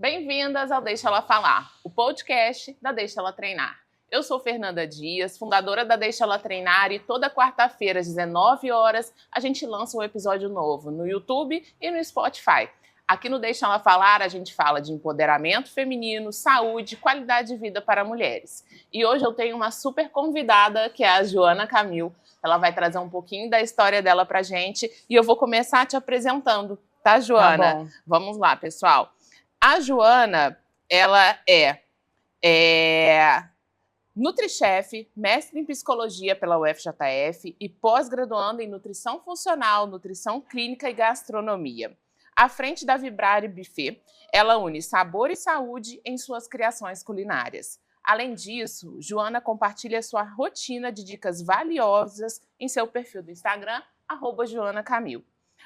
Bem-vindas ao Deixa Ela Falar, o podcast da Deixa Ela Treinar. Eu sou Fernanda Dias, fundadora da Deixa Ela Treinar, e toda quarta-feira, às 19 horas, a gente lança um episódio novo no YouTube e no Spotify. Aqui no Deixa Ela Falar, a gente fala de empoderamento feminino, saúde, qualidade de vida para mulheres. E hoje eu tenho uma super convidada, que é a Joana Camil. Ela vai trazer um pouquinho da história dela pra gente e eu vou começar te apresentando, tá, Joana? Tá bom. Vamos lá, pessoal. A Joana, ela é NutriChef, mestre em psicologia pela UFJF e pós-graduanda em nutrição funcional, nutrição clínica e gastronomia. À frente da Vibrare Buffet, ela une sabor e saúde em suas criações culinárias. Além disso, Joana compartilha sua rotina de dicas valiosas em seu perfil do Instagram, @JoanaCamil.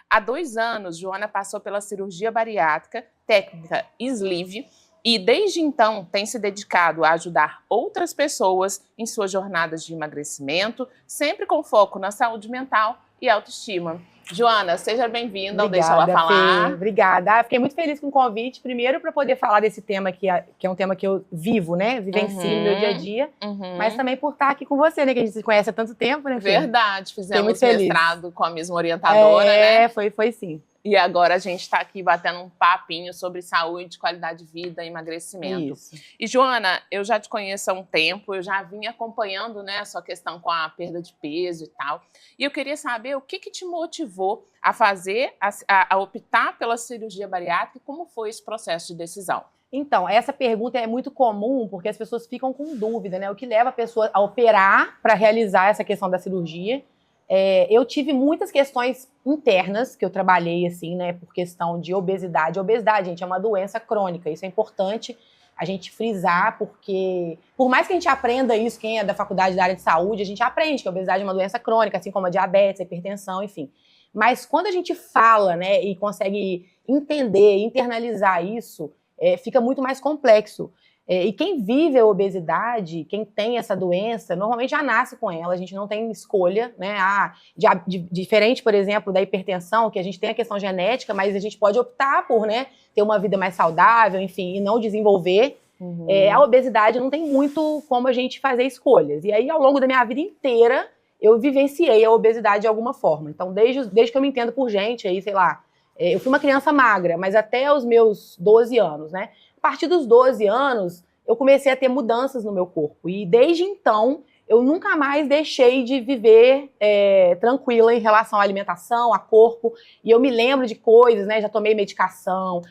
Há 2 anos, Joana passou pela cirurgia bariátrica, técnica sleeve, e desde então tem se dedicado a ajudar outras pessoas em suas jornadas de emagrecimento, sempre com foco na saúde mental e autoestima. Joana, seja bem-vinda ao Deixa Ela Falar. Fê, obrigada. Fiquei muito feliz com o convite, primeiro para poder falar desse tema que é um tema que eu vivo, né? Vivencio no meu dia a dia, mas também por estar aqui com você, né? Que a gente se conhece há tanto tempo, né, Fê? Verdade, fizemos mestrado com a mesma orientadora, né? Foi sim. E agora a gente está aqui batendo um papinho sobre saúde, qualidade de vida e emagrecimento. Isso. E, Joana, eu já te conheço há um tempo, eu já vim acompanhando, né, a sua questão com a perda de peso e tal. E eu queria saber o que te motivou a fazer, a optar pela cirurgia bariátrica e como foi esse processo de decisão? Então, essa pergunta é muito comum porque as pessoas ficam com dúvida, né? O que leva a pessoa a operar para realizar essa questão da cirurgia. Eu tive muitas questões internas que eu trabalhei, assim, né, por questão de obesidade. Obesidade, gente, é uma doença crônica. Isso é importante a gente frisar, porque por mais que a gente aprenda isso, quem é da faculdade da área de saúde, a gente aprende que a obesidade é uma doença crônica, assim como a diabetes, a hipertensão, enfim. Mas quando a gente fala, né, e consegue entender, internalizar isso, fica muito mais complexo. E quem vive a obesidade, quem tem essa doença, normalmente já nasce com ela, a gente não tem escolha, né? Diferente, por exemplo, da hipertensão, que a gente tem a questão genética, mas a gente pode optar por, né, ter uma vida mais saudável, enfim, e não desenvolver. A obesidade não tem muito como a gente fazer escolhas. E aí, ao longo da minha vida inteira, eu vivenciei a obesidade de alguma forma. Então, desde que eu me entendo por gente, aí, sei lá, eu fui uma criança magra, mas até os meus 12 anos, né? A partir dos 12 anos, eu comecei a ter mudanças no meu corpo. E desde então, eu nunca mais deixei de viver tranquila em relação à alimentação, a corpo. E eu me lembro de coisas, né? Já tomei medicação,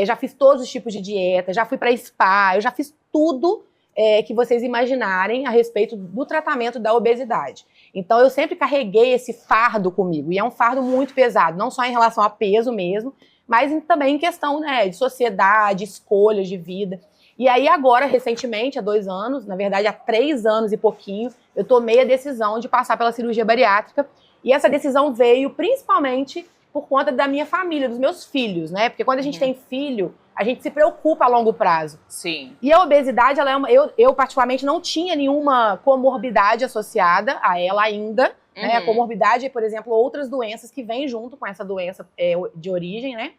já fiz todos os tipos de dieta, já fui para spa, eu já fiz tudo que vocês imaginarem a respeito do tratamento da obesidade. Então, eu sempre carreguei esse fardo comigo. E é um fardo muito pesado, não só em relação a peso mesmo, mas também em questão, né, de sociedade, escolhas de vida. E aí agora, recentemente, há 2 anos, na verdade há 3 anos e pouquinho, eu tomei a decisão de passar pela cirurgia bariátrica. E essa decisão veio principalmente por conta da minha família, dos meus filhos, né? Porque quando a gente tem filho, a gente se preocupa a longo prazo. Sim. E a obesidade, ela eu particularmente não tinha nenhuma comorbidade associada a ela ainda. Né? A comorbidade é, por exemplo, outras doenças que vêm junto com essa doença de origem, né?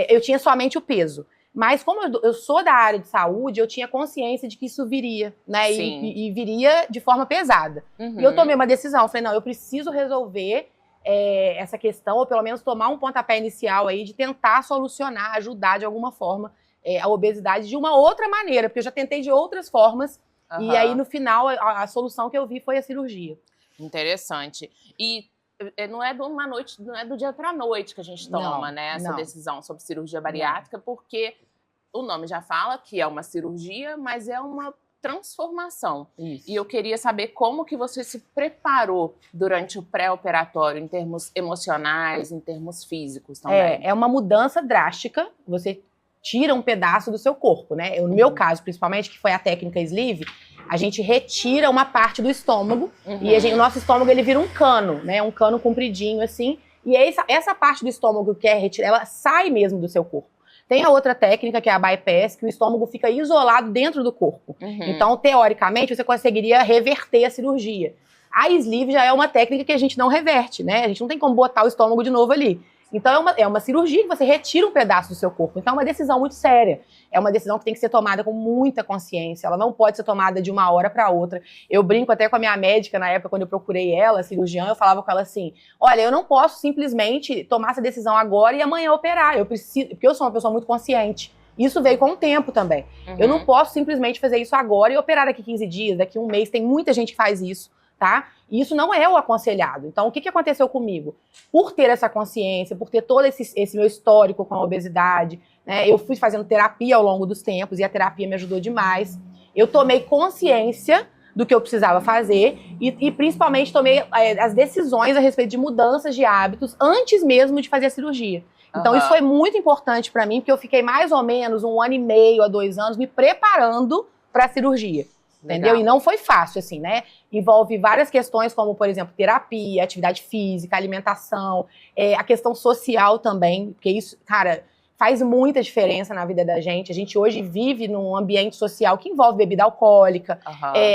Eu tinha somente o peso. Mas como eu sou da área de saúde, eu tinha consciência de que isso viria, né? E viria de forma pesada. E eu tomei uma decisão. Eu falei, não, eu preciso resolver essa questão, ou pelo menos tomar um pontapé inicial aí de tentar solucionar, ajudar de alguma forma a obesidade de uma outra maneira, porque eu já tentei de outras formas. E aí, no final, a solução que eu vi foi a cirurgia. Interessante. E não é de uma noite, não é do dia para a noite que a gente toma, né, essa decisão sobre cirurgia bariátrica, porque o nome já fala que é uma cirurgia, mas é uma transformação. Isso. E eu queria saber como que você se preparou durante o pré-operatório, em termos emocionais, em termos físicos também. É uma mudança drástica, você tira um pedaço do seu corpo, né? No meu caso, principalmente, que foi a técnica sleeve, a gente retira uma parte do estômago e o nosso estômago, ele vira um cano, né? Um cano compridinho, assim. E essa parte do estômago que é retirada, ela sai mesmo do seu corpo. Tem a outra técnica, que é a bypass, que o estômago fica isolado dentro do corpo. Então, teoricamente, você conseguiria reverter a cirurgia. A sleeve já é uma técnica que a gente não reverte, né? A gente não tem como botar o estômago de novo ali. Então é uma cirurgia que você retira um pedaço do seu corpo. Então é uma decisão muito séria. É uma decisão que tem que ser tomada com muita consciência. Ela não pode ser tomada de uma hora para outra. Eu brinco até com a minha médica, na época, quando eu procurei ela, cirurgiã, eu falava com ela assim, olha, eu não posso simplesmente tomar essa decisão agora e amanhã operar. Eu preciso, porque eu sou uma pessoa muito consciente. Isso veio com o tempo também. Eu não posso simplesmente fazer isso agora e operar daqui 15 dias, daqui um mês. Tem muita gente que faz isso, tá? E isso não é o aconselhado. Então, o que aconteceu comigo? Por ter essa consciência, por ter todo esse meu histórico com a obesidade, né, eu fui fazendo terapia ao longo dos tempos e a terapia me ajudou demais. Eu tomei consciência do que eu precisava fazer e principalmente tomei as decisões a respeito de mudanças de hábitos antes mesmo de fazer a cirurgia. Então, isso foi muito importante pra mim, porque eu fiquei mais ou menos 1 ano e meio a 2 anos me preparando pra cirurgia. Entendeu? E não foi fácil, assim, né? Envolve várias questões, como, por exemplo, terapia, atividade física, alimentação, a questão social também, porque isso, cara, faz muita diferença na vida da gente. A gente hoje vive num ambiente social que envolve bebida alcoólica,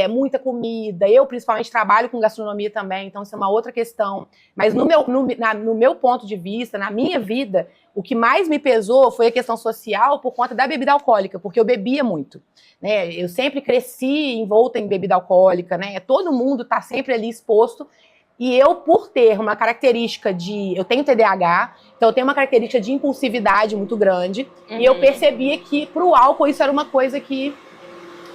muita comida. Eu, principalmente, trabalho com gastronomia também, então isso é uma outra questão. Mas no meu ponto de vista, na minha vida, o que mais me pesou foi a questão social por conta da bebida alcoólica, porque eu bebia muito, né? Eu sempre cresci envolta em bebida alcoólica, né? Todo mundo tá sempre ali exposto. E eu, por ter uma característica eu tenho TDAH, então eu tenho uma característica de impulsividade muito grande, e eu percebia que pro álcool isso era uma coisa que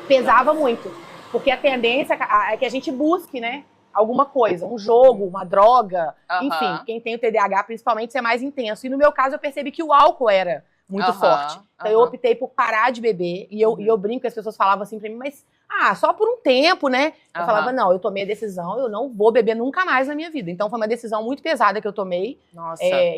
pesava muito. Porque a tendência é que a gente busque, né, alguma coisa, um jogo, uma droga, enfim, quem tem o TDAH principalmente isso é mais intenso. E no meu caso eu percebi que o álcool era muito forte. Então eu optei por parar de beber, e eu brinco que as pessoas falavam assim pra mim, mas só por um tempo, né? Eu falava, não, eu tomei a decisão, eu não vou beber nunca mais na minha vida. Então foi uma decisão muito pesada que eu tomei,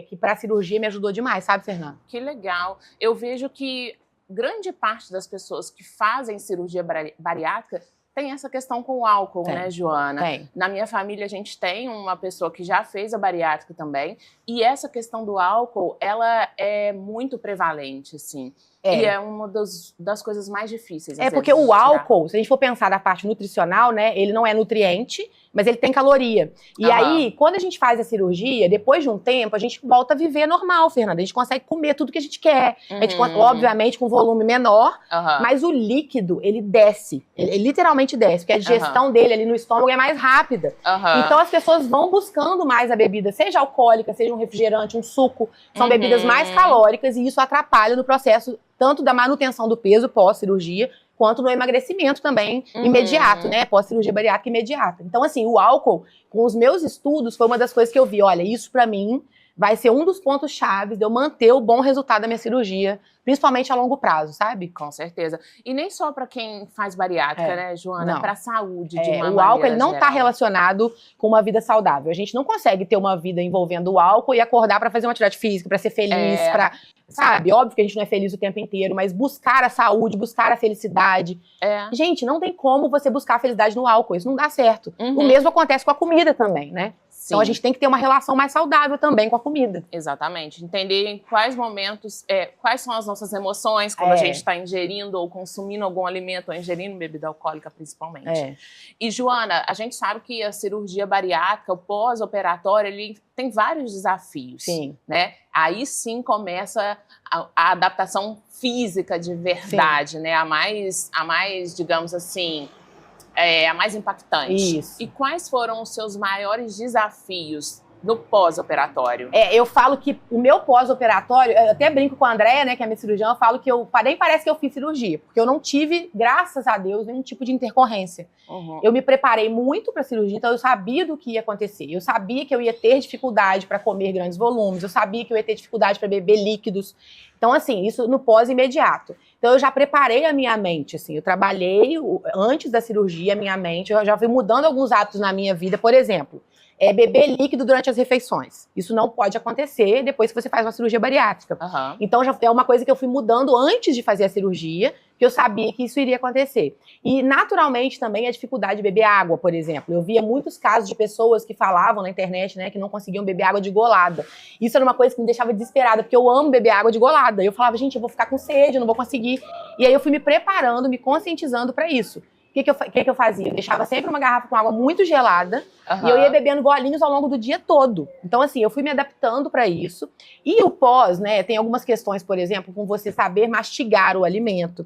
que pra cirurgia me ajudou demais, sabe, Fernanda? Que legal. Eu vejo que grande parte das pessoas que fazem cirurgia bariátrica tem essa questão com o álcool, né, Joana? Tem. Na minha família, a gente tem uma pessoa que já fez a bariátrica também, e essa questão do álcool, ela é muito prevalente, assim. E é uma das coisas mais difíceis. Porque o álcool, se a gente for pensar da parte nutricional, né, ele não é nutriente, mas ele tem caloria. E aí, quando a gente faz a cirurgia, depois de um tempo, a gente volta a viver normal, Fernanda. A gente consegue comer tudo que a gente quer. A gente, obviamente, com volume menor, mas o líquido, ele desce. Ele literalmente desce, porque a digestão dele ali no estômago é mais rápida. Então, as pessoas vão buscando mais a bebida, seja alcoólica, seja um refrigerante, um suco. São bebidas mais calóricas e isso atrapalha no processo tanto da manutenção do peso pós-cirurgia, quanto no emagrecimento também imediato, né? Pós-cirurgia bariátrica imediata. Então, assim, o álcool, com os meus estudos, foi uma das coisas que eu vi. Olha, isso pra mim vai ser um dos pontos chaves de eu manter o bom resultado da minha cirurgia, principalmente a longo prazo, sabe? Com certeza. E nem só para quem faz bariátrica, né, Joana? Para a saúde, de uma o álcool ele não geral. está relacionado com uma vida saudável. A gente não consegue ter uma vida envolvendo o álcool e acordar para fazer uma atividade física, para ser feliz, sabe? Óbvio que a gente não é feliz o tempo inteiro, mas buscar a saúde, buscar a felicidade. Gente, não tem como você buscar a felicidade no álcool, isso não dá certo. O mesmo acontece com a comida também, né? Sim. Então a gente tem que ter uma relação mais saudável também com a comida. Exatamente. Entender em quais momentos, quais são as nossas emoções quando a gente está ingerindo ou consumindo algum alimento, ou ingerindo bebida alcoólica principalmente. E, Joana, a gente sabe que a cirurgia bariátrica, o pós-operatório, ele tem vários desafios. Sim. Né? Aí sim começa a adaptação física de verdade, né? A mais, digamos assim, a mais impactante. Isso. E quais foram os seus maiores desafios no pós-operatório? Eu falo que o meu pós-operatório, eu até brinco com a Andréia, né, que é minha cirurgiã, eu falo que nem parece que eu fiz cirurgia, porque eu não tive, graças a Deus, nenhum tipo de intercorrência. Eu me preparei muito para a cirurgia, então eu sabia do que ia acontecer. Eu sabia que eu ia ter dificuldade para comer grandes volumes, eu sabia que eu ia ter dificuldade para beber líquidos. Então, assim, isso no pós-imediato. Então, eu já preparei a minha mente, assim, eu trabalhei antes da cirurgia a minha mente, eu já fui mudando alguns hábitos na minha vida, por exemplo, beber líquido durante as refeições. Isso não pode acontecer depois que você faz uma cirurgia bariátrica. Então, já é uma coisa que eu fui mudando antes de fazer a cirurgia, que eu sabia que isso iria acontecer. E, naturalmente, também a dificuldade de beber água, por exemplo. Eu via muitos casos de pessoas que falavam na internet, né, que não conseguiam beber água de golada. Isso era uma coisa que me deixava desesperada, porque eu amo beber água de golada. Eu falava, gente, eu vou ficar com sede, eu não vou conseguir. E aí eu fui me preparando, me conscientizando para isso. que eu fazia? Eu deixava sempre uma garrafa com água muito gelada e eu ia bebendo golinhos ao longo do dia todo. Então, assim, eu fui me adaptando para isso. E o pós, né, tem algumas questões, por exemplo, com você saber mastigar o alimento.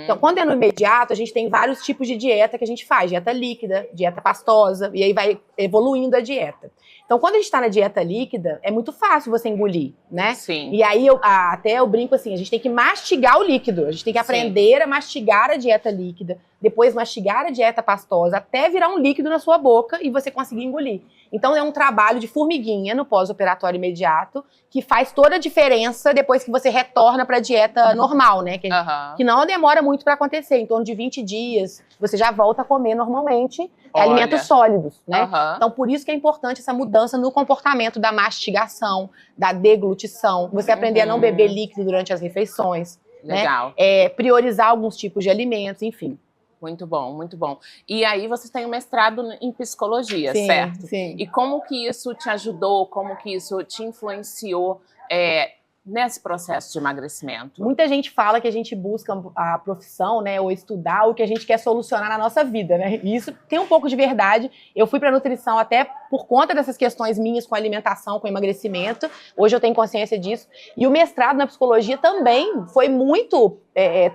Então, quando é no imediato, a gente tem vários tipos de dieta que a gente faz. Dieta líquida, dieta pastosa, e aí vai evoluindo a dieta. Então, quando a gente tá na dieta líquida, é muito fácil você engolir, né? Sim. E aí, até eu brinco assim, a gente tem que mastigar o líquido. A gente tem que aprender a mastigar a dieta líquida, depois mastigar a dieta pastosa, até virar um líquido na sua boca e você conseguir engolir. Então, é um trabalho de formiguinha no pós-operatório imediato, que faz toda a diferença depois que você retorna para a dieta normal, né? Que não demora muito para acontecer. Em torno de 20 dias, você já volta a comer normalmente alimentos sólidos, né? Então, por isso que é importante essa mudança no comportamento da mastigação, da deglutição, você aprender a não beber líquido durante as refeições. Legal. Né? Priorizar alguns tipos de alimentos, enfim. Muito bom, muito bom. E aí você tem um mestrado em psicologia, sim, certo? Sim. E como que isso te ajudou, como que isso te influenciou nesse processo de emagrecimento? Muita gente fala que a gente busca a profissão, né, ou estudar o que a gente quer solucionar na nossa vida, né? E isso tem um pouco de verdade. Eu fui para nutrição até por conta dessas questões minhas com alimentação, com emagrecimento. Hoje eu tenho consciência disso. E o mestrado na psicologia também foi muito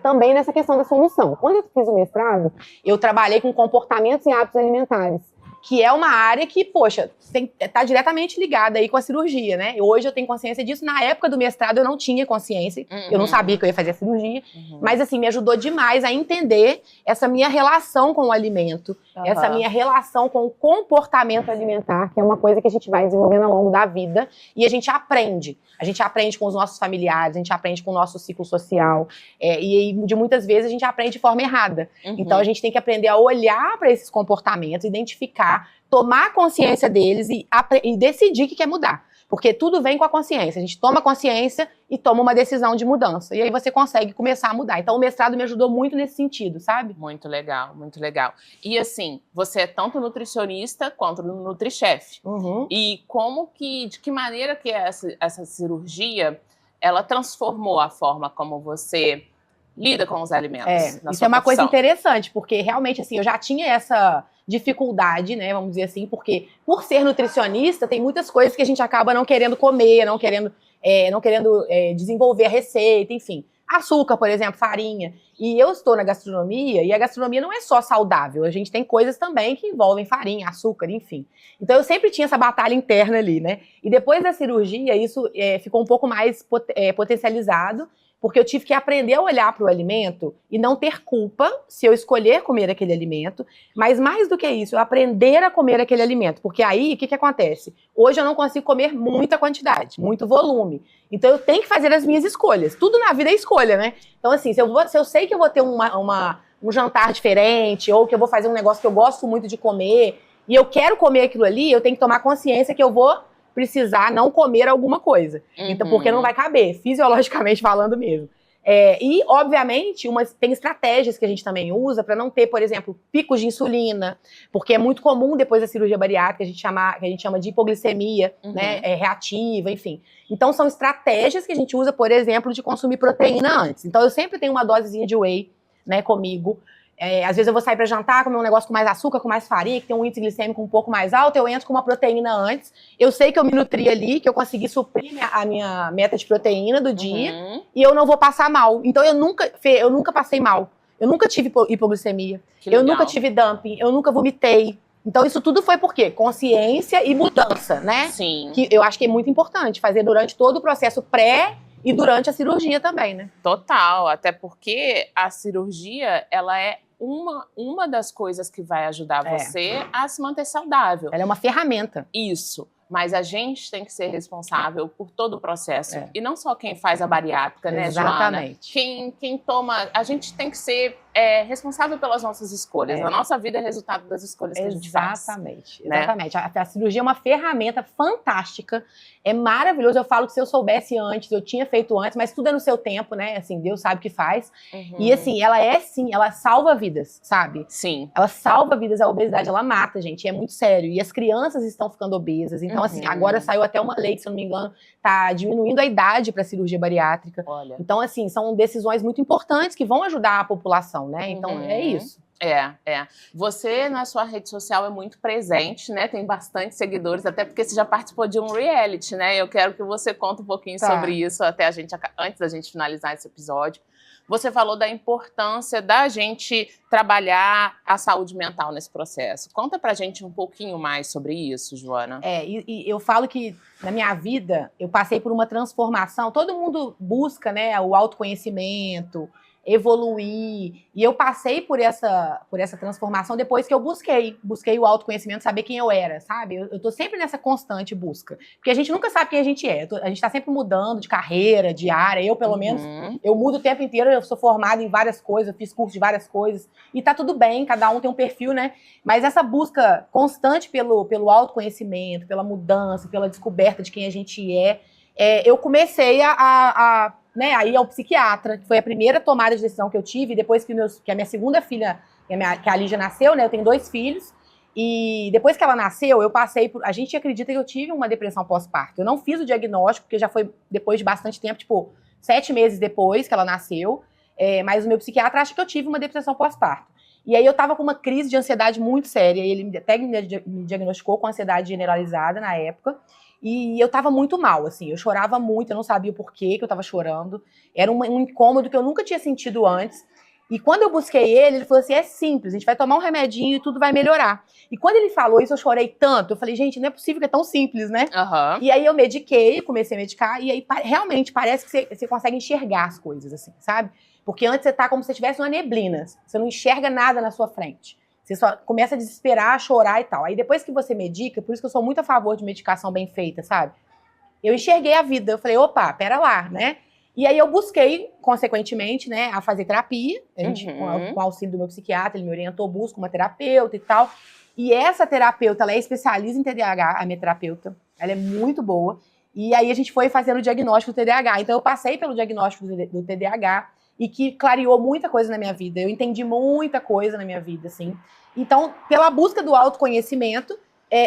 também nessa questão da solução. Quando eu fiz o mestrado, eu trabalhei com comportamentos e hábitos alimentares, que é uma área que, poxa, está diretamente ligada aí com a cirurgia, né? Hoje eu tenho consciência disso. Na época do mestrado eu não tinha consciência, eu não sabia que eu ia fazer a cirurgia, mas assim, me ajudou demais a entender essa minha relação com o alimento, essa minha relação com o comportamento alimentar, que é uma coisa que a gente vai desenvolvendo ao longo da vida e a gente aprende. A gente aprende com os nossos familiares, a gente aprende com o nosso ciclo social, e de muitas vezes a gente aprende de forma errada. Então a gente tem que aprender a olhar para esses comportamentos, identificar, tomar consciência deles e decidir que quer mudar. Porque tudo vem com a consciência. A gente toma consciência e toma uma decisão de mudança. E aí você consegue começar a mudar. Então o mestrado me ajudou muito nesse sentido, sabe? Muito legal, muito legal. E assim, você é tanto nutricionista quanto nutrichef. E de que maneira que essa cirurgia, ela transformou a forma como você lida com os alimentos? Isso é uma coisa interessante, porque realmente assim, eu já tinha essa dificuldade, né, vamos dizer assim, porque por ser nutricionista, tem muitas coisas que a gente acaba não querendo comer, não querendo desenvolver a receita, enfim. Açúcar, por exemplo, farinha. E eu estou na gastronomia, e a gastronomia não é só saudável, a gente tem coisas também que envolvem farinha, açúcar, enfim. Então eu sempre tinha essa batalha interna ali, né? E depois da cirurgia, isso ficou um pouco mais potencializado, porque eu tive que aprender a olhar para o alimento e não ter culpa se eu escolher comer aquele alimento, mas mais do que isso, eu aprender a comer aquele alimento, porque aí, o que acontece? Hoje eu não consigo comer muita quantidade, muito volume, então eu tenho que fazer as minhas escolhas, tudo na vida é escolha, né? Então assim, se eu sei que eu vou ter um jantar diferente, ou que eu vou fazer um negócio que eu gosto muito de comer, e eu quero comer aquilo ali, eu tenho que tomar consciência que eu vou precisar não comer alguma coisa. Então, porque não vai caber, fisiologicamente falando mesmo. E, obviamente, tem estratégias que a gente também usa para não ter, por exemplo, picos de insulina, porque é muito comum depois da cirurgia bariátrica que a gente chama de hipoglicemia, né, reativa, enfim. Então, são estratégias que a gente usa, por exemplo, de consumir proteína antes. Então, eu sempre tenho uma dosezinha de whey, né, comigo. Às vezes eu vou sair para jantar, comer um negócio com mais açúcar, com mais farinha, que tem um índice glicêmico um pouco mais alto, eu entro com uma proteína antes. Eu sei que eu me nutri ali, que eu consegui suprir a minha meta de proteína do dia, e eu não vou passar mal. Então eu nunca passei mal. Eu nunca tive hipoglicemia, eu nunca tive dumping, eu nunca vomitei. Então isso tudo foi por quê? Consciência e mudança, né? Sim. Que eu acho que é muito importante fazer durante todo o processo e durante a cirurgia também, né? Total, até porque a cirurgia, ela é uma das coisas que vai ajudar você a se manter saudável. Ela é uma ferramenta. Isso. Mas a gente tem que ser responsável por todo o processo. E não só quem faz a bariátrica, né, Exatamente. Joana? Quem toma... A gente tem que ser responsável pelas nossas escolhas. A nossa vida é resultado das escolhas que a gente faz. Exatamente. Né? Exatamente. A cirurgia é uma ferramenta fantástica. É maravilhoso. Eu falo que se eu soubesse antes, eu tinha feito antes, mas tudo é no seu tempo, né? Assim, Deus sabe o que faz. E assim, ela salva vidas, sabe? Sim. Ela salva vidas. A obesidade, ela mata, gente. É muito sério. E as crianças estão ficando obesas. Então, assim, agora saiu até uma lei, se eu não me engano, tá diminuindo a idade para cirurgia bariátrica. Olha. Então, assim, são decisões muito importantes que vão ajudar a população, né? Então, é isso. Você, na sua rede social, é muito presente, né? Tem bastante seguidores, até porque você já participou de um reality, né? Eu quero que você conte um pouquinho sobre isso antes da gente finalizar esse episódio. Você falou da importância da gente trabalhar a saúde mental nesse processo. Conta pra gente um pouquinho mais sobre isso, Joana. E eu falo que na minha vida eu passei por uma transformação. Todo mundo busca, né, o autoconhecimento, evoluir. E eu passei por essa transformação depois que eu busquei o autoconhecimento, saber quem eu era, sabe? Eu tô sempre nessa constante busca. Porque a gente nunca sabe quem a gente é. A gente tá sempre mudando de carreira, de área. Eu, pelo menos, eu mudo o tempo inteiro. Eu sou formada em várias coisas, eu fiz curso de várias coisas. E tá tudo bem, cada um tem um perfil, né? Mas essa busca constante pelo autoconhecimento, pela mudança, pela descoberta de quem a gente eu comecei né, a ir ao psiquiatra, que foi a primeira tomada de decisão que eu tive, depois que a minha segunda filha, que a Lígia nasceu, né, eu tenho 2 filhos, e depois que ela nasceu, eu passei por... A gente acredita que eu tive uma depressão pós-parto. Eu não fiz o diagnóstico, porque já foi depois de bastante tempo, tipo, 7 meses depois que ela nasceu, mas o meu psiquiatra acha que eu tive uma depressão pós-parto. E aí eu tava com uma crise de ansiedade muito séria, e ele até me diagnosticou com ansiedade generalizada na época, e eu tava muito mal, assim, eu chorava muito, eu não sabia o porquê que eu tava chorando, era um incômodo que eu nunca tinha sentido antes, e quando eu busquei ele falou assim, é simples, a gente vai tomar um remedinho e tudo vai melhorar. E quando ele falou isso, eu chorei tanto, eu falei, gente, não é possível que é tão simples, né? E aí eu mediquei, comecei a medicar, e aí realmente parece que você consegue enxergar as coisas, assim, sabe? Porque antes você tá como se você tivesse uma neblina, você não enxerga nada na sua frente. Você só começa a desesperar, a chorar e tal. Aí depois que você medica, por isso que eu sou muito a favor de medicação bem feita, sabe? Eu enxerguei a vida, eu falei, opa, pera lá, né? E aí eu busquei, consequentemente, né, a fazer terapia. A gente, com o auxílio do meu psiquiatra, ele me orientou, busco uma terapeuta e tal. E essa terapeuta, ela é especialista em TDAH, a minha terapeuta. Ela é muito boa. E aí a gente foi fazendo o diagnóstico do TDAH. Então eu passei pelo diagnóstico do TDAH e que clareou muita coisa na minha vida. Eu entendi muita coisa na minha vida, assim. Então, pela busca do autoconhecimento,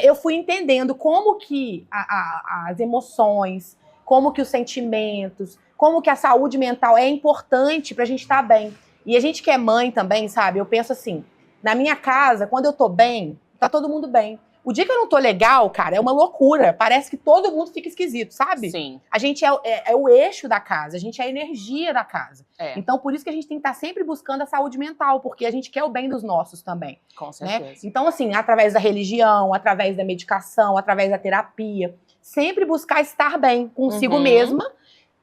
eu fui entendendo como que as emoções, como que os sentimentos, como que a saúde mental é importante pra gente estar bem. E a gente que é mãe também, sabe? Eu penso assim, na minha casa, quando eu tô bem, tá todo mundo bem. O dia que eu não tô legal, cara, é uma loucura. Parece que todo mundo fica esquisito, sabe? Sim. A gente é o eixo da casa, a gente é a energia da casa. Então, por isso que a gente tem que estar sempre buscando a saúde mental, porque a gente quer o bem dos nossos também. Com certeza. Né? Então, assim, através da religião, através da medicação, através da terapia, sempre buscar estar bem consigo mesma,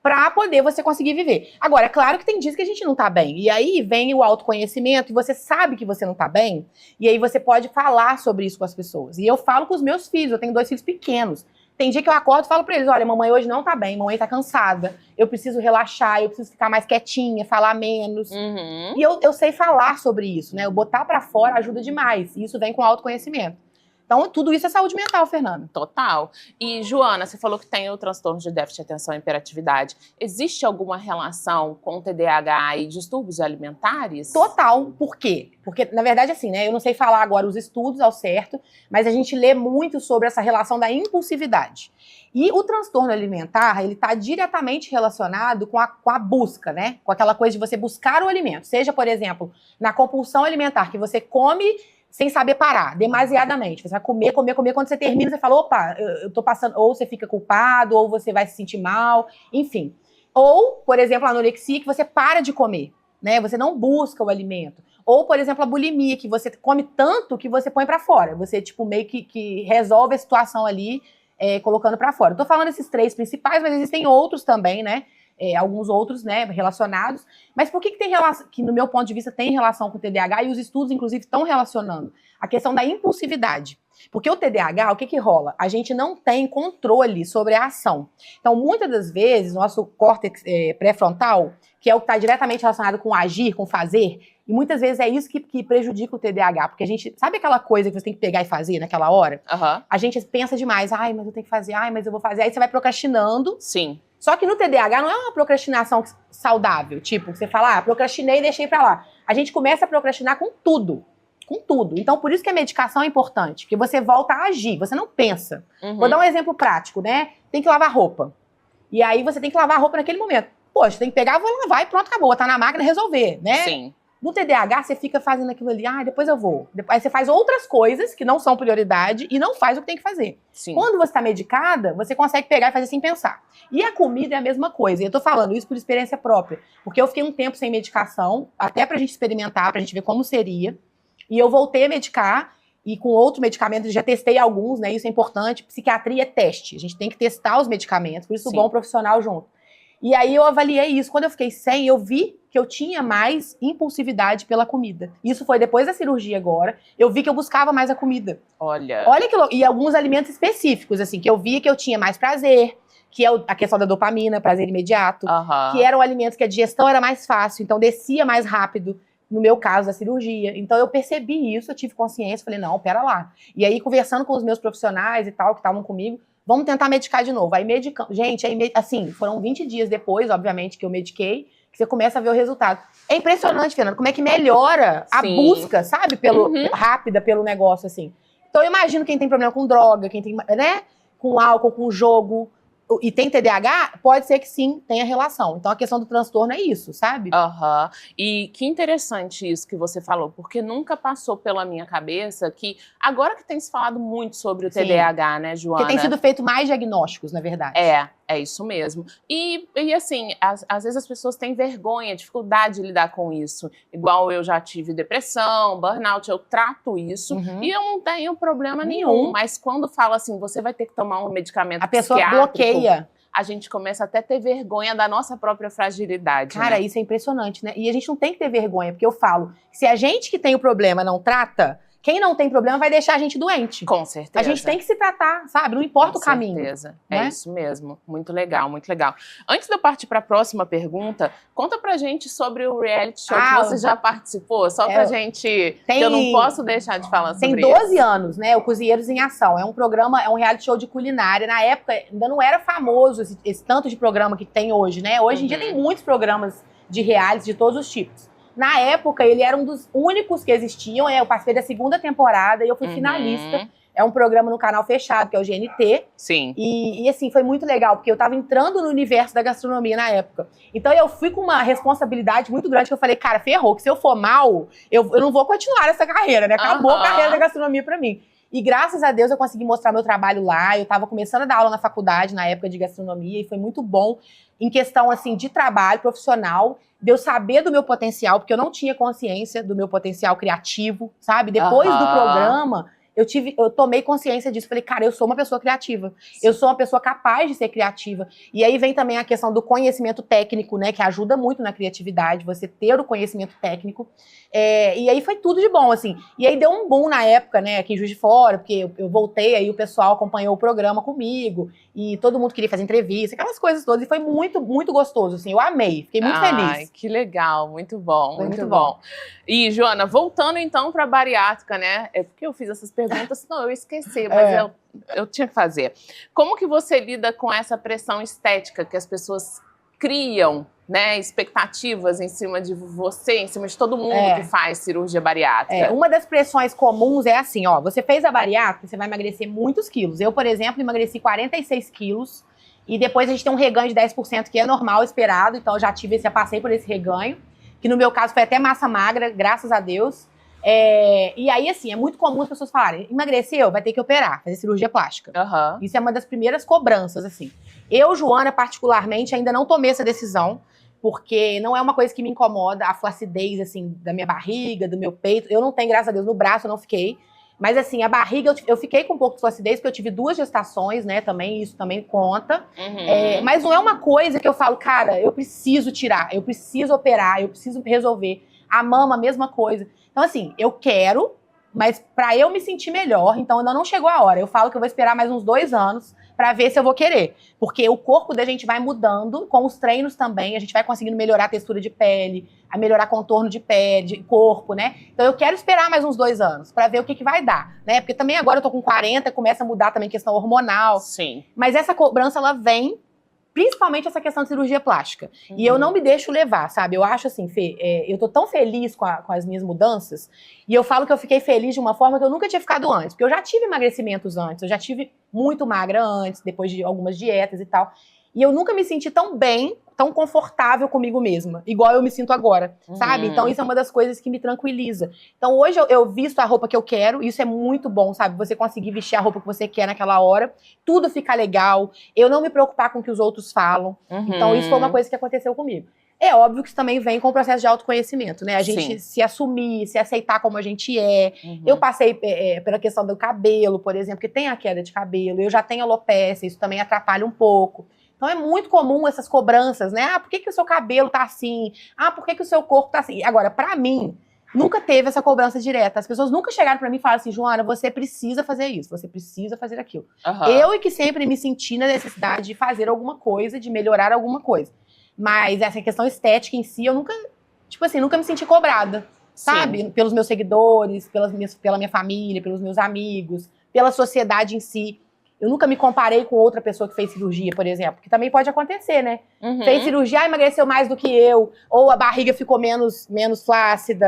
pra poder você conseguir viver. Agora, é claro que tem dias que a gente não tá bem. E aí vem o autoconhecimento e você sabe que você não tá bem. E aí você pode falar sobre isso com as pessoas. E eu falo com os meus filhos, eu tenho 2 filhos pequenos. Tem dia que eu acordo e falo pra eles, olha, mamãe hoje não tá bem, mamãe tá cansada. Eu preciso relaxar, eu preciso ficar mais quietinha, falar menos. E eu sei falar sobre isso, né? Eu botar pra fora ajuda demais. E isso vem com autoconhecimento. Então, tudo isso é saúde mental, Fernanda. Total. E, Joana, você falou que tem o transtorno de déficit de atenção e hiperatividade. Existe alguma relação com o TDAH e distúrbios alimentares? Total. Por quê? Porque, na verdade, assim, né? Eu não sei falar agora os estudos ao certo, mas a gente lê muito sobre essa relação da impulsividade. E o transtorno alimentar, ele está diretamente relacionado com a busca, né? Com aquela coisa de você buscar o alimento. Seja, por exemplo, na compulsão alimentar, que você come sem saber parar, demasiadamente. Você vai comer. Quando você termina, você fala, opa, eu tô passando... Ou você fica culpado, ou você vai se sentir mal, enfim. Ou, por exemplo, a anorexia, que você para de comer, né? Você não busca o alimento. Ou, por exemplo, a bulimia, que você come tanto que você põe pra fora. Você, tipo, meio que resolve a situação ali, colocando pra fora. Eu tô falando esses 3 principais, mas existem outros também, né? Alguns outros, né, relacionados. Mas por que tem relação, que no meu ponto de vista tem relação com o TDAH, e os estudos, inclusive, estão relacionando? A questão da impulsividade. Porque o TDAH, o que rola? A gente não tem controle sobre a ação. Então, muitas das vezes, nosso córtex pré-frontal, que é o que está diretamente relacionado com agir, com fazer, e muitas vezes é isso que prejudica o TDAH, porque a gente, sabe aquela coisa que você tem que pegar e fazer naquela hora? A gente pensa demais, ai, mas eu tenho que fazer, ai, mas eu vou fazer, aí você vai procrastinando. Sim. Só que no TDAH não é uma procrastinação saudável, tipo, você fala, procrastinei e deixei pra lá. A gente começa a procrastinar com tudo. Com tudo. Então, por isso que a medicação é importante, porque você volta a agir, você não pensa. Vou dar um exemplo prático, né? Tem que lavar roupa. E aí você tem que lavar a roupa naquele momento. Poxa, tem que pegar, vou lavar e pronto, acabou. Tá na máquina, resolver, né? Sim. No TDAH, você fica fazendo aquilo ali, depois eu vou. Aí você faz outras coisas que não são prioridade e não faz o que tem que fazer. Sim. Quando você tá medicada, você consegue pegar e fazer sem pensar. E a comida é a mesma coisa. E eu tô falando isso por experiência própria. Porque eu fiquei um tempo sem medicação, até pra gente experimentar, pra gente ver como seria. E eu voltei a medicar, e com outro medicamento, já testei alguns, né? Isso é importante. Psiquiatria é teste. A gente tem que testar os medicamentos, por isso o bom profissional junto. E aí eu avaliei isso. Quando eu fiquei sem, eu vi que eu tinha mais impulsividade pela comida. Isso foi depois da cirurgia agora. Eu vi que eu buscava mais a comida. Olha que e alguns alimentos específicos, assim, que eu via que eu tinha mais prazer, que é a questão da dopamina, prazer imediato, que eram alimentos que a digestão era mais fácil, então descia mais rápido, no meu caso, da cirurgia. Então eu percebi isso, eu tive consciência, falei, não, pera lá. E aí, conversando com os meus profissionais e tal, que estavam comigo, vamos tentar medicar de novo. Aí medicamos. Gente, assim, foram 20 dias depois, obviamente, que eu mediquei, que você começa a ver o resultado. É impressionante, Fernanda, como é que melhora a busca, sabe? Rápida pelo negócio, assim. Então eu imagino quem tem problema com droga, quem tem, né? Com álcool, com jogo, e tem TDAH, pode ser que sim, tenha relação. Então a questão do transtorno é isso, sabe? E que interessante isso que você falou, porque nunca passou pela minha cabeça que, agora que tem se falado muito sobre o TDAH, né, Joana? Porque tem sido feito mais diagnósticos, na verdade. É isso mesmo. E assim, às vezes as pessoas têm vergonha, dificuldade de lidar com isso. Igual eu já tive depressão, burnout, eu trato isso e eu não tenho problema nenhum. Mas quando fala assim, você vai ter que tomar um medicamento psiquiátrico, a pessoa bloqueia. A gente começa até a ter vergonha da nossa própria fragilidade. Cara, né? Isso é impressionante, né? E a gente não tem que ter vergonha, porque eu falo, se a gente que tem o problema não trata, quem não tem problema vai deixar a gente doente. Com certeza. A gente tem que se tratar, sabe? Não importa o caminho. Com certeza. É isso mesmo. Muito legal, muito legal. Antes de eu partir para a próxima pergunta, conta pra gente sobre o reality show que você já participou. Só pra gente... Eu não posso deixar de falar sobre isso. Tem 12 anos, né? O Cozinheiros em Ação. É um programa, é um reality show de culinária. Na época, ainda não era famoso esse tanto de programa que tem hoje, né? Hoje em dia tem muitos programas de reality de todos os tipos. Na época, ele era um dos únicos que existiam. Eu participei da 2ª temporada e eu fui finalista. É um programa no canal fechado, que é o GNT. Sim. E assim, foi muito legal, porque eu tava entrando no universo da gastronomia na época. Então eu fui com uma responsabilidade muito grande, que eu falei, cara, ferrou, que se eu for mal, eu não vou continuar essa carreira, né? Acabou a carreira da gastronomia pra mim. E graças a Deus eu consegui mostrar meu trabalho lá. Eu tava começando a dar aula na faculdade, na época de gastronomia, e foi muito bom em questão, assim, de trabalho profissional, de eu saber do meu potencial, porque eu não tinha consciência do meu potencial criativo, sabe? Depois do programa, eu tomei consciência disso. Falei, cara, eu sou uma pessoa criativa. Eu sou uma pessoa capaz de ser criativa. E aí vem também a questão do conhecimento técnico, né? Que ajuda muito na criatividade, você ter o conhecimento técnico. E aí foi tudo de bom, assim. E aí deu um boom na época, né? Aqui em Juiz de Fora, porque eu voltei, aí o pessoal acompanhou o programa comigo. E todo mundo queria fazer entrevista, aquelas coisas todas. E foi muito, muito gostoso, assim. Eu amei, fiquei muito feliz. Ai, que legal, muito bom, muito bom. E, Joana, voltando então para a bariátrica, né? É porque eu fiz essas perguntas, senão eu esqueci, mas eu tinha que fazer. Como que você lida com essa pressão estética que as pessoas criam, né? Expectativas em cima de você, em cima de todo mundo que faz cirurgia bariátrica? Uma das pressões comuns é assim, ó, você fez a bariátrica, você vai emagrecer muitos quilos. Eu, por exemplo, emagreci 46 quilos e depois a gente tem um reganho de 10% que é normal, esperado, então eu já passei por esse reganho, que no meu caso foi até massa magra, graças a Deus. E aí, assim, é muito comum as pessoas falarem, emagreceu, vai ter que operar, fazer cirurgia plástica. Isso é uma das primeiras cobranças, assim. Eu, Joana, particularmente, ainda não tomei essa decisão, porque não é uma coisa que me incomoda, a flacidez, assim, da minha barriga, do meu peito. Eu não tenho, graças a Deus, no braço eu não fiquei. Mas, assim, a barriga, eu fiquei com um pouco de flacidez, porque eu tive 2 gestações, né, também, isso também conta. Mas não é uma coisa que eu falo, cara, eu preciso tirar, eu preciso operar, eu preciso resolver. A mama, a mesma coisa. Então, assim, eu quero, mas pra eu me sentir melhor, então ainda não chegou a hora. Eu falo que eu vou esperar mais uns 2 anos pra ver se eu vou querer. Porque o corpo da gente vai mudando, com os treinos também, a gente vai conseguindo melhorar a textura de pele, a melhorar contorno de pele, de corpo, né? Então eu quero esperar mais uns 2 anos pra ver o que vai dar, né? Porque também agora eu tô com 40, começa a mudar também a questão hormonal. Sim. Mas essa cobrança, ela vem, principalmente essa questão de cirurgia plástica. E eu não me deixo levar, sabe? Eu acho assim, Fê, eu tô tão feliz com as minhas mudanças, e eu falo que eu fiquei feliz de uma forma que eu nunca tinha ficado antes. Porque eu já tive emagrecimentos antes, eu já tive muito magra antes, depois de algumas dietas e tal. E eu nunca me senti tão bem, tão confortável comigo mesma, igual eu me sinto agora, sabe? Então isso é uma das coisas que me tranquiliza. Então hoje eu visto a roupa que eu quero, isso é muito bom, sabe? Você conseguir vestir a roupa que você quer naquela hora, tudo fica legal, eu não me preocupar com o que os outros falam. Então isso foi uma coisa que aconteceu comigo. É óbvio que isso também vem com o processo de autoconhecimento, né? A gente se assumir, se aceitar como a gente é. Eu passei pela questão do cabelo, por exemplo, que tem a queda de cabelo, eu já tenho alopecia, isso também atrapalha um pouco. Então é muito comum essas cobranças, né? Ah, por que o seu cabelo tá assim? Ah, por que o seu corpo tá assim? Agora, pra mim, nunca teve essa cobrança direta. As pessoas nunca chegaram pra mim e falaram assim, Joana, você precisa fazer isso, você precisa fazer aquilo. Eu que sempre me senti na necessidade de fazer alguma coisa, de melhorar alguma coisa. Mas essa questão estética em si, eu nunca, tipo assim, nunca me senti cobrada, sabe? Pelos meus seguidores, pela minha família, pelos meus amigos, pela sociedade em si. Eu nunca me comparei com outra pessoa que fez cirurgia, por exemplo, que também pode acontecer, né? Fez cirurgia, emagreceu mais do que eu, ou a barriga ficou menos flácida,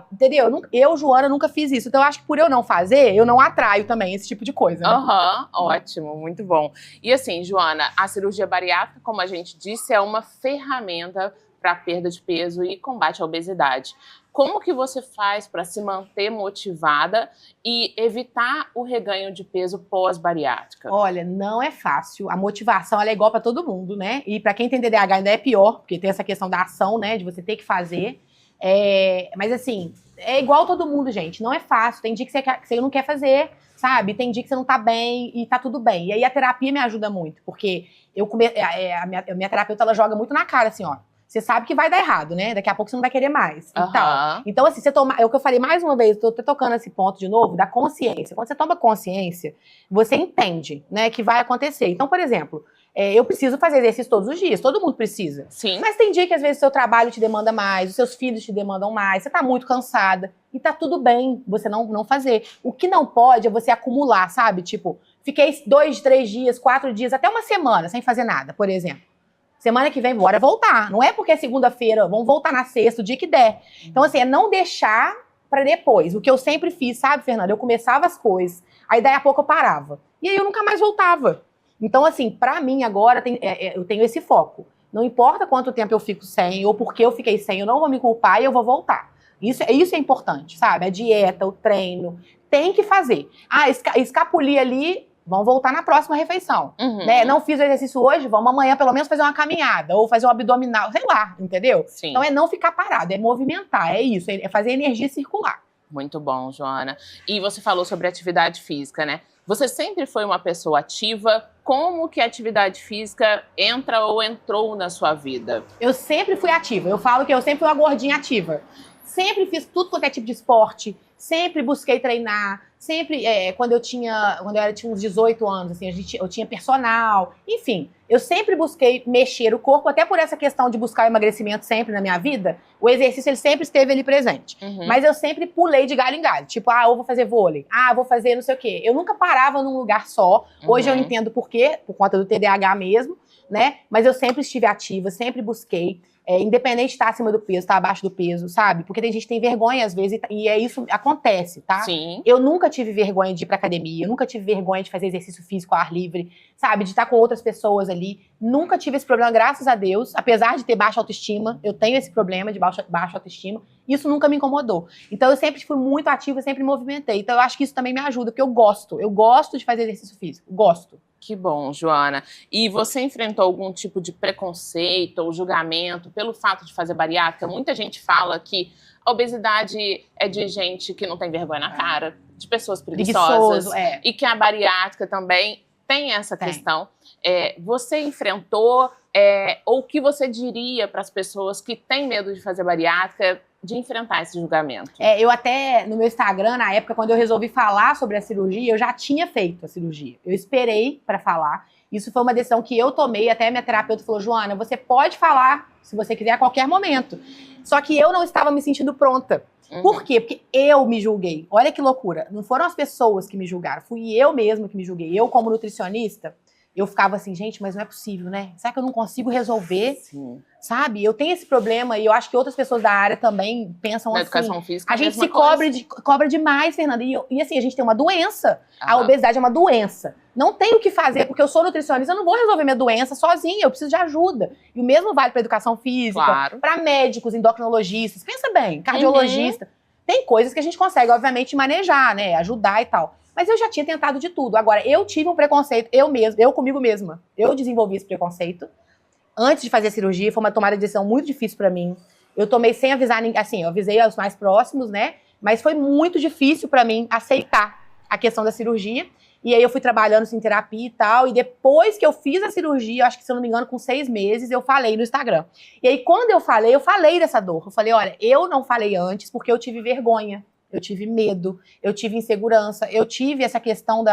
entendeu? Eu, Joana, nunca fiz isso. Então, eu acho que por eu não fazer, eu não atraio também esse tipo de coisa, né? Ótimo, muito bom. E assim, Joana, a cirurgia bariátrica, como a gente disse, é uma ferramenta para perda de peso e combate à obesidade. Como que você faz para se manter motivada e evitar o reganho de peso pós-bariátrica? Olha, não é fácil. A motivação ela é igual para todo mundo, né? E para quem tem TDAH ainda é pior, porque tem essa questão da ação, né? De você ter que fazer. Mas assim, é igual todo mundo, gente. Não é fácil. Tem dia que você não quer fazer, sabe? Tem dia que você não tá bem e tá tudo bem. E aí a terapia me ajuda muito, porque a minha terapeuta ela joga muito na cara, assim, ó. Você sabe que vai dar errado, né? Daqui a pouco você não vai querer mais. E tal. Então, assim, é o que eu falei mais uma vez, tô tocando esse ponto de novo, da consciência. Quando você toma consciência, você entende, né, que vai acontecer. Então, por exemplo, eu preciso fazer exercício todos os dias, todo mundo precisa. Sim. Mas tem dia que às vezes o seu trabalho te demanda mais, os seus filhos te demandam mais, você tá muito cansada. E tá tudo bem você não fazer. O que não pode é você acumular, sabe? Tipo, fiquei 2, 3 dias, 4 dias, até uma semana sem fazer nada, por exemplo. Semana que vem, bora voltar. Não é porque é segunda-feira, vamos voltar na sexta, o dia que der. Então, assim, é não deixar pra depois. O que eu sempre fiz, sabe, Fernanda? Eu começava as coisas, aí daí a pouco eu parava. E aí eu nunca mais voltava. Então, assim, pra mim agora, eu tenho esse foco. Não importa quanto tempo eu fico sem, ou porque eu fiquei sem, eu não vou me culpar e eu vou voltar. Isso é importante, sabe? A dieta, o treino, tem que fazer. Ah, escapulir ali... Vamos voltar na próxima refeição, né? Não fiz o exercício hoje, vamos amanhã pelo menos fazer uma caminhada, ou fazer um abdominal, sei lá, entendeu? Sim. Então é não ficar parado, é movimentar, é isso, é fazer a energia circular. Muito bom, Joana. E você falou sobre atividade física, né? Você sempre foi uma pessoa ativa. Como que a atividade física entra ou entrou na sua vida? Eu sempre fui ativa, eu falo que eu sempre fui uma gordinha ativa. Sempre fiz tudo quanto é tipo de esporte, sempre busquei treinar, sempre, quando eu tinha uns 18 anos, assim, eu tinha personal, enfim, eu sempre busquei mexer o corpo, até por essa questão de buscar o emagrecimento sempre na minha vida, o exercício ele sempre esteve ali presente. Mas eu sempre pulei de galho em galho, tipo, eu vou fazer vôlei, eu vou fazer não sei o quê. Eu nunca parava num lugar só, hoje eu entendo por quê, por conta do TDAH mesmo, né? Mas eu sempre estive ativa, sempre busquei. Independente de estar acima do peso, estar abaixo do peso, sabe? Porque tem gente que tem vergonha às vezes e isso acontece, tá? Sim. Eu nunca tive vergonha de ir pra academia, eu nunca tive vergonha de fazer exercício físico ao ar livre, sabe? De estar com outras pessoas ali. Nunca tive esse problema, graças a Deus. Apesar de ter baixa autoestima, eu tenho esse problema de baixa autoestima. Isso nunca me incomodou. Então eu sempre fui muito ativa, sempre me movimentei. Então eu acho que isso também me ajuda, porque eu gosto de fazer exercício físico, gosto. Que bom, Joana. E você enfrentou algum tipo de preconceito ou julgamento pelo fato de fazer bariátrica? Muita gente fala que a obesidade é de gente que não tem vergonha na cara, de pessoas preguiçosas. E que a bariátrica também tem essa questão. Você enfrentou, ou o que você diria para as pessoas que têm medo de fazer bariátrica, de enfrentar esse julgamento? Eu até, no meu Instagram, na época, quando eu resolvi falar sobre a cirurgia, eu já tinha feito a cirurgia. Eu esperei para falar. Isso foi uma decisão que eu tomei, até minha terapeuta falou, Joana, você pode falar, se você quiser, a qualquer momento. Só que eu não estava me sentindo pronta. Por quê? Porque eu me julguei. Olha que loucura. Não foram as pessoas que me julgaram, fui eu mesma que me julguei. Eu, como nutricionista, eu ficava assim, gente, mas não é possível, né? Será que eu não consigo resolver? Sim. Sabe? Eu tenho esse problema e eu acho que outras pessoas da área também pensam Na assim. educação física, A gente se cobra demais, Fernanda. E assim, a gente tem uma doença. A obesidade é uma doença. Não tenho o que fazer, porque eu sou nutricionista, eu não vou resolver minha doença sozinha, eu preciso de ajuda. E o mesmo vale para educação física, para médicos, endocrinologistas. Pensa bem, cardiologista. Tem coisas que a gente consegue, obviamente, manejar, né? Ajudar e tal. Mas eu já tinha tentado de tudo. Agora, eu tive um preconceito, eu comigo mesma. Eu desenvolvi esse preconceito. Antes de fazer a cirurgia, foi uma tomada de decisão muito difícil pra mim. Eu tomei sem avisar ninguém, assim, eu avisei aos mais próximos, né? Mas foi muito difícil pra mim aceitar a questão da cirurgia. E aí eu fui trabalhando assim, em terapia e tal. E depois que eu fiz a cirurgia, acho que se eu não me engano, com 6 meses, eu falei no Instagram. E aí quando eu falei dessa dor. Eu falei, olha, eu não falei antes porque eu tive vergonha. Eu tive medo, eu tive insegurança, eu tive essa questão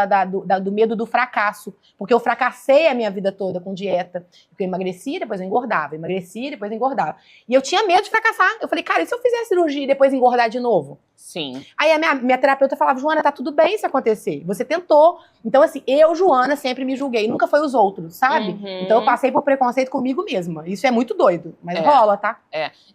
do medo do fracasso, porque eu fracassei a minha vida toda com dieta. Eu emagrecia, depois eu engordava, emagrecia, depois eu engordava. E eu tinha medo de fracassar. Eu falei, cara, e se eu fizer a cirurgia e depois engordar de novo? Sim. Aí a minha terapeuta falava, Joana, tá tudo bem se acontecer. Você tentou. Então, assim, eu, Joana, sempre me julguei. Nunca foi os outros, sabe? Então, eu passei por preconceito comigo mesma. Isso é muito doido, mas rola, tá?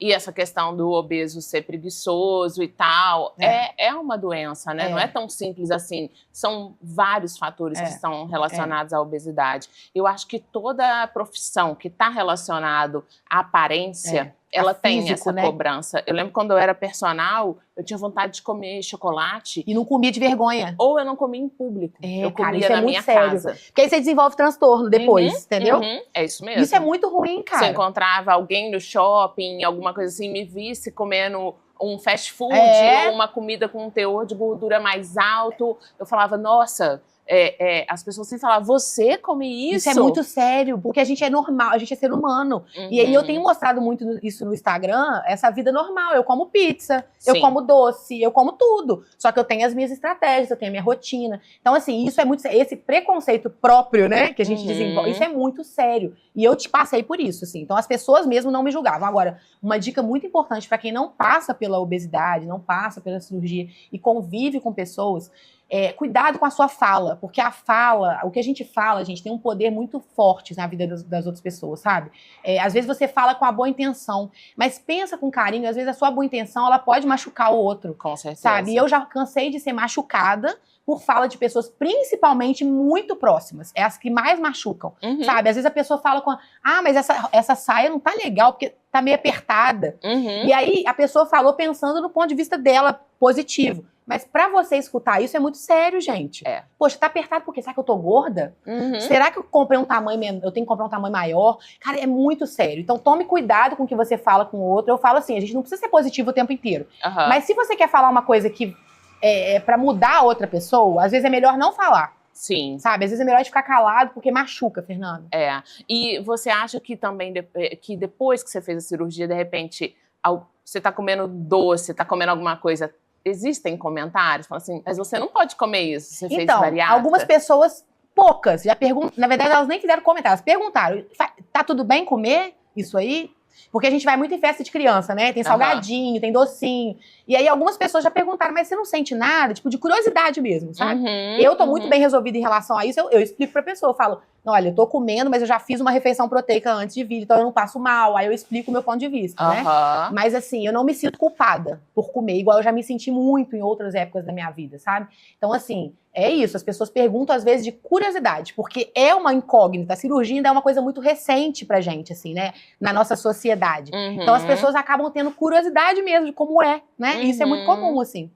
E essa questão do obeso ser preguiçoso e tal, é uma doença, né? Não é tão simples assim. São vários fatores que estão relacionados à obesidade. Eu acho que toda profissão que está relacionado à aparência... Ela tem essa cobrança. Eu lembro quando eu era personal, eu tinha vontade de comer chocolate. E não comia de vergonha. Ou eu não comia em público. Eu comia isso na minha casa. Porque aí você desenvolve transtorno depois, entendeu? É isso mesmo. Isso é muito ruim, cara. Se eu encontrava alguém no shopping, alguma coisa assim, me visse comendo um fast food ou uma comida com um teor de gordura mais alto, eu falava, nossa... as pessoas sempre falavam, você come isso? Isso é muito sério, porque a gente é normal, a gente é ser humano. E aí eu tenho mostrado muito isso no Instagram, essa vida normal. Eu como pizza, eu como doce, eu como tudo. Só que eu tenho as minhas estratégias, eu tenho a minha rotina. Então, assim, isso é muito sério. Esse preconceito próprio, né, que a gente desenvolve, isso é muito sério. E eu te passei por isso, assim. Então, as pessoas mesmo não me julgavam. Agora, uma dica muito importante para quem não passa pela obesidade, não passa pela cirurgia e convive com pessoas... cuidado com a sua fala, porque a fala, o que a gente fala, gente, tem um poder muito forte na vida das outras pessoas, sabe? Às vezes você fala com a boa intenção, mas pensa com carinho, às vezes a sua boa intenção, ela pode machucar o outro. Com certeza. Sabe? E eu já cansei de ser machucada por fala de pessoas, principalmente muito próximas. É as que mais machucam, sabe? Às vezes a pessoa fala mas essa saia não tá legal, porque tá meio apertada. E aí a pessoa falou pensando no ponto de vista dela, positivo. Mas pra você escutar isso é muito sério, gente. Poxa, tá apertado por quê? Será que eu tô gorda? Será que eu comprei um tamanho menor? Eu tenho que comprar um tamanho maior? Cara, é muito sério. Então tome cuidado com o que você fala com o outro. Eu falo assim, a gente não precisa ser positivo o tempo inteiro. Mas se você quer falar uma coisa que pra mudar a outra pessoa, às vezes é melhor não falar. Sim. Sabe? Às vezes é melhor ficar calado porque machuca, Fernanda. E você acha que também, que depois que você fez a cirurgia, de repente, você tá comendo doce, tá comendo alguma coisa... Existem comentários, falam assim, mas você não pode comer isso, você fez bariátrica. Algumas pessoas, poucas, já perguntam, na verdade elas nem fizeram comentário, elas perguntaram, tá tudo bem comer isso aí? Porque a gente vai muito em festa de criança, né? Tem salgadinho, tem docinho. E aí algumas pessoas já perguntaram, mas você não sente nada? Tipo, de curiosidade mesmo, sabe? Eu tô muito bem resolvida em relação a isso, eu explico pra pessoa, eu falo, olha, eu tô comendo, mas eu já fiz uma refeição proteica antes de vir, então eu não passo mal. Aí eu explico o meu ponto de vista, né? Mas assim, eu não me sinto culpada por comer, igual eu já me senti muito em outras épocas da minha vida, sabe? Então assim, é isso, as pessoas perguntam às vezes de curiosidade, porque é uma incógnita, a cirurgia ainda é uma coisa muito recente pra gente, assim, né? Na nossa sociedade. Então as pessoas acabam tendo curiosidade mesmo de como é, né? Isso é muito comum, assim.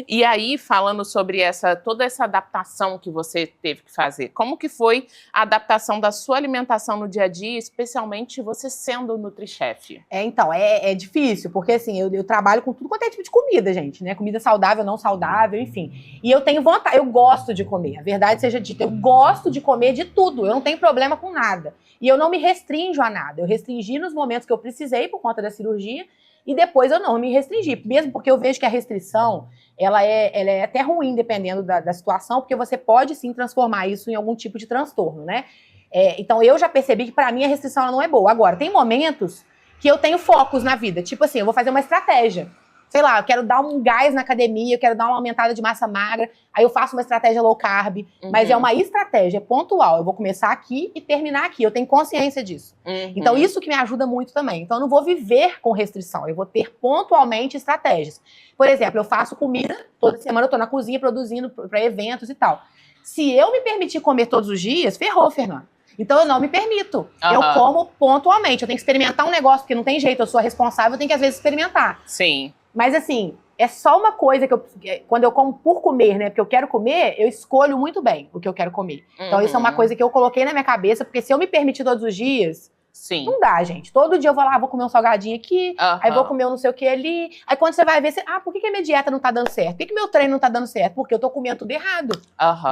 E aí, falando sobre toda essa adaptação que você teve que fazer, como que foi a adaptação da sua alimentação no dia a dia, especialmente você sendo NutriChef? Então, é difícil, porque assim, eu trabalho com tudo quanto é tipo de comida, gente, né? Comida saudável, não saudável, enfim. E eu tenho vontade, eu gosto de comer, a verdade seja dita, eu gosto de comer de tudo, eu não tenho problema com nada. E eu não me restringo a nada, eu restringi nos momentos que eu precisei por conta da cirurgia, e depois eu não me restringi, mesmo porque eu vejo que a restrição, ela é até ruim dependendo da situação, porque você pode sim transformar isso em algum tipo de transtorno, né? Então eu já percebi que pra mim a restrição ela não é boa. Agora, tem momentos que eu tenho focos na vida, tipo assim, eu vou fazer uma estratégia. sei lá, eu quero dar um gás na academia, eu quero dar uma aumentada de massa magra, aí eu faço uma estratégia low carb, mas é uma estratégia pontual. Eu vou começar aqui e terminar aqui, eu tenho consciência disso. Então isso que me ajuda muito também. Então eu não vou viver com restrição, eu vou ter pontualmente estratégias. Por exemplo, eu faço comida, toda semana eu tô na cozinha produzindo para eventos e tal. Se eu me permitir comer todos os dias, ferrou, Fernanda. Então eu não me permito. Eu como pontualmente. Eu tenho que experimentar um negócio, porque não tem jeito, eu sou a responsável, eu tenho que às vezes experimentar. Sim. Mas assim, é só uma coisa que quando eu como por comer, né? Porque eu quero comer, eu escolho muito bem o que eu quero comer. Então isso é uma coisa que eu coloquei na minha cabeça, porque se eu me permitir todos os dias, sim, não dá, gente. Todo dia eu vou lá, vou comer um salgadinho aqui, aí vou comer um não sei o que ali. Aí quando você vai ver, por que a minha dieta não tá dando certo? Por que meu treino não tá dando certo? Porque eu tô comendo tudo errado.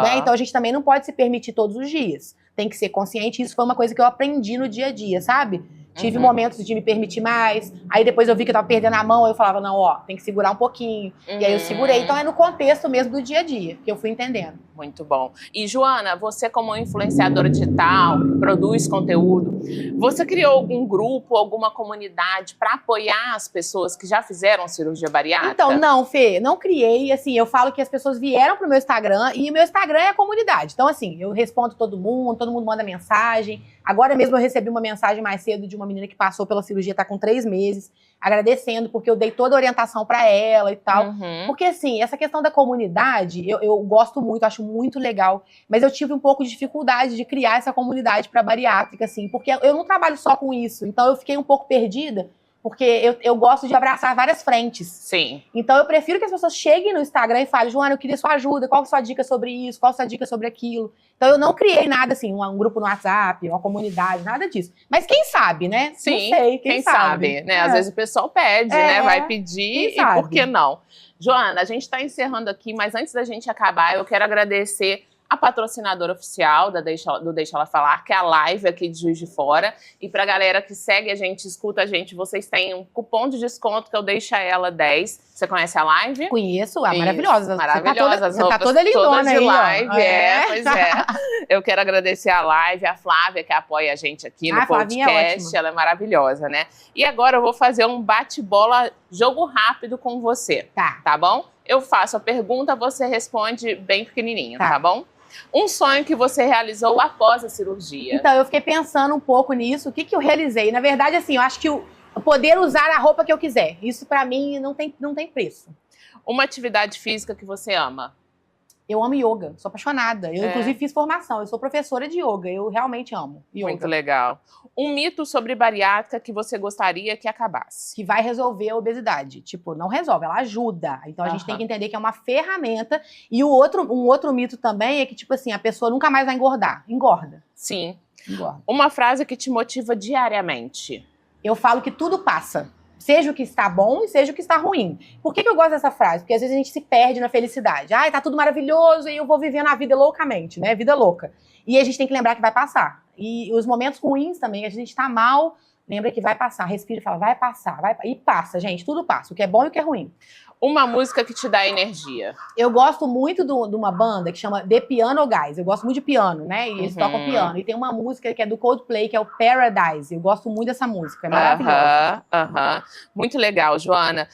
Né? Então a gente também não pode se permitir todos os dias. Tem que ser consciente. Isso foi uma coisa que eu aprendi no dia a dia, sabe? Tive momentos de me permitir mais. Aí depois eu vi que eu tava perdendo a mão. Aí eu falava, não, ó, tem que segurar um pouquinho. E aí eu segurei. Então é no contexto mesmo do dia a dia que eu fui entendendo. Muito bom. E Joana, você como influenciadora digital, que produz conteúdo, você criou algum grupo, alguma comunidade para apoiar as pessoas que já fizeram cirurgia bariátrica? Então, não, Fê, não criei. Assim, eu falo que as pessoas vieram pro meu Instagram e o meu Instagram é a comunidade. Então, assim, eu respondo todo mundo manda mensagem. Agora mesmo eu recebi uma mensagem mais cedo de uma menina que passou pela cirurgia, tá com 3 meses, agradecendo, porque eu dei toda a orientação pra ela e tal. Porque, assim, essa questão da comunidade, eu gosto muito, acho muito legal, mas eu tive um pouco de dificuldade de criar essa comunidade pra bariátrica, assim, porque eu não trabalho só com isso, então eu fiquei um pouco perdida, porque eu gosto de abraçar várias frentes. Sim. Então eu prefiro que as pessoas cheguem no Instagram e falem, Joana, eu queria sua ajuda, qual é a sua dica sobre isso, qual é a sua dica sobre aquilo. Então eu não criei nada assim, um grupo no WhatsApp, uma comunidade, nada disso. Mas quem sabe, né? Sim, não sei, quem sabe, né? Às vezes o pessoal pede, né? Vai pedir e por que não? Joana, a gente está encerrando aqui, mas antes da gente acabar, eu quero agradecer a patrocinadora oficial do Deixa Ela Falar, que é a Live aqui de Juiz de Fora. E pra galera que segue a gente, escuta a gente, vocês têm um cupom de desconto que eu Deixa Ela 10. Você conhece a Live? Conheço, maravilhosa. Maravilhosa. Você tá toda lindona de aí, Live, ó. Pois é. Eu quero agradecer a Live, a Flávia, que apoia a gente aqui no podcast. Ela é maravilhosa, né? E agora eu vou fazer um bate-bola, jogo rápido com você. Tá bom? Eu faço a pergunta, você responde bem pequenininho, tá bom? Um sonho que você realizou após a cirurgia. Então, eu fiquei pensando um pouco nisso. O que eu realizei? Na verdade, assim, eu acho que o poder usar a roupa que eu quiser. Isso, pra mim, não tem preço. Uma atividade física que você ama? Eu amo yoga, sou apaixonada. Eu, inclusive, fiz formação. Eu sou professora de yoga. Eu realmente amo yoga. Muito legal. Um mito sobre bariátrica que você gostaria que acabasse? Que vai resolver a obesidade. Tipo, não resolve, ela ajuda. Então, a gente tem que entender que é uma ferramenta. E um outro mito também é que, tipo assim, a pessoa nunca mais vai engordar. Engorda. Sim. Engorda. Uma frase que te motiva diariamente? Eu falo que tudo passa. Seja o que está bom e seja o que está ruim. Por que eu gosto dessa frase? Porque às vezes a gente se perde na felicidade. Ai, tá tudo maravilhoso e eu vou vivendo a vida loucamente, né? Vida louca. E a gente tem que lembrar que vai passar. E os momentos ruins também, a gente tá mal, lembra que vai passar. Respira e fala, vai passar. E passa, gente, tudo passa. O que é bom e o que é ruim. Uma música que te dá energia? Eu gosto muito de uma banda que chama The Piano Guys. Eu gosto muito de piano, né? E eles tocam piano. E tem uma música que é do Coldplay, que é o Paradise. Eu gosto muito dessa música, é maravilhosa. Muito legal, Joana.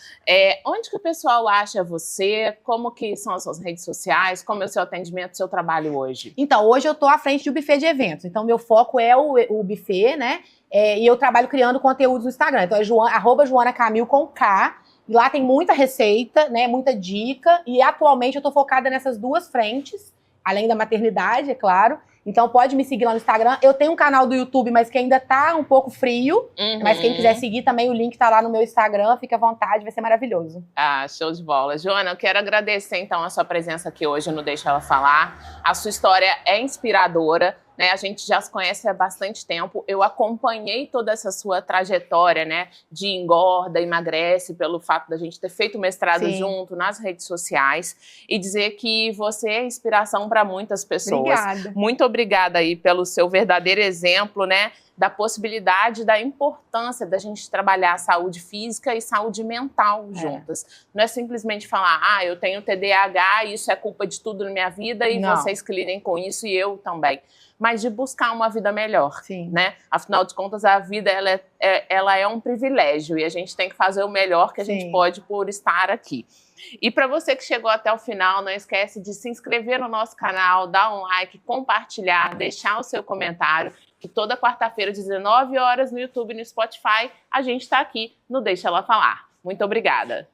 Onde que o pessoal acha você? Como que são as suas redes sociais? Como é o seu atendimento, o seu trabalho hoje? Então, hoje eu tô à frente de um buffet de eventos. Então, meu foco é o buffet, né? E eu trabalho criando conteúdos no Instagram. Então, é @JoanaCamil com K. E lá tem muita receita, né, muita dica. E atualmente eu tô focada nessas duas frentes, além da maternidade, é claro. Então pode me seguir lá no Instagram. Eu tenho um canal do YouTube, mas que ainda tá um pouco frio. Mas quem quiser seguir também, o link tá lá no meu Instagram. Fica à vontade, vai ser maravilhoso. Ah, show de bola. Joana, eu quero agradecer então a sua presença aqui hoje no Deixa Ela Falar. A sua história é inspiradora. Né, a gente já se conhece há bastante tempo, eu acompanhei toda essa sua trajetória, né, de engorda, emagrece, pelo fato da gente ter feito mestrado junto nas redes sociais, e dizer que você é inspiração para muitas pessoas. Obrigada. Muito obrigada aí pelo seu verdadeiro exemplo, né, da possibilidade, da importância da gente trabalhar saúde física e saúde mental juntas. Não é simplesmente falar, eu tenho TDAH, isso é culpa de tudo na minha vida e vocês que lidem com isso e eu também. Mas de buscar uma vida melhor, né? Afinal de contas, a vida ela é um privilégio e a gente tem que fazer o melhor que a gente pode por estar aqui. E para você que chegou até o final, não esquece de se inscrever no nosso canal, dar um like, compartilhar, deixar o seu comentário, que toda quarta-feira, às 19 horas, no YouTube e no Spotify, a gente está aqui no Deixa Ela Falar. Muito obrigada!